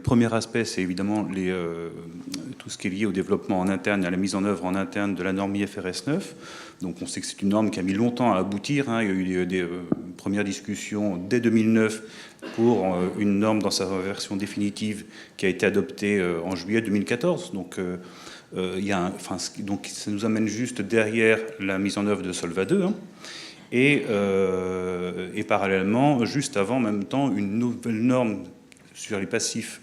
premier aspect, c'est évidemment tout ce qui est lié au développement en interne et à la mise en œuvre en interne de la norme IFRS 9. Donc on sait que c'est une norme qui a mis longtemps à aboutir. Il y a eu des premières discussions dès 2009 pour une norme dans sa version définitive qui a été adoptée en juillet 2014. Donc ça nous amène juste derrière la mise en œuvre de Solva 2. Et parallèlement, juste avant, en même temps, une nouvelle norme sur les passifs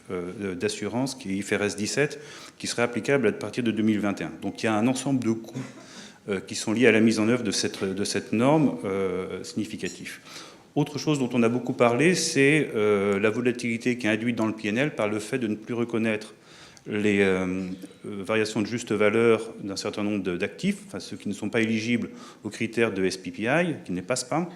d'assurance, qui est IFRS 17, qui serait applicable à partir de 2021. Donc il y a un ensemble de coûts qui sont liés à la mise en œuvre de cette norme significatif. Autre chose dont on a beaucoup parlé, c'est la volatilité qui est induite dans le PNL par le fait de ne plus reconnaître les variations de juste valeur d'un certain nombre d'actifs, enfin ceux qui ne sont pas éligibles aux critères de SPPI, qui n'est pas SPAM,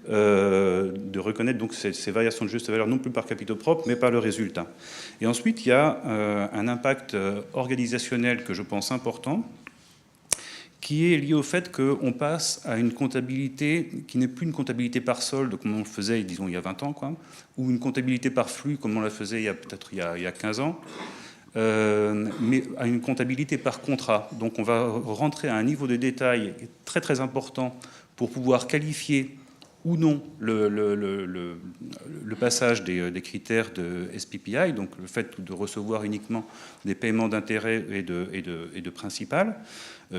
de reconnaître donc ces variations de juste valeur non plus par capitaux propres, mais par le résultat. Et ensuite, il y a un impact organisationnel que je pense important, qui est lié au fait qu'on passe à une comptabilité qui n'est plus une comptabilité par solde, comme on le faisait, disons, il y a 20 ans, quoi, ou une comptabilité par flux, comme on la faisait peut-être il y a 15 ans, mais à une comptabilité par contrat. Donc on va rentrer à un niveau de détail très très important pour pouvoir qualifier ou non le passage des critères de SPPI, donc le fait de recevoir uniquement des paiements d'intérêt et de principal,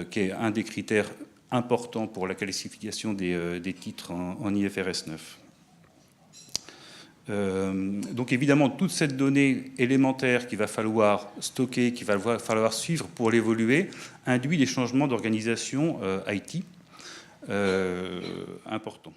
qui est un des critères importants pour la qualification des titres en IFRS 9. Donc évidemment, toute cette donnée élémentaire qu'il va falloir stocker, qu'il va falloir suivre pour l'évoluer, induit des changements d'organisation IT importants.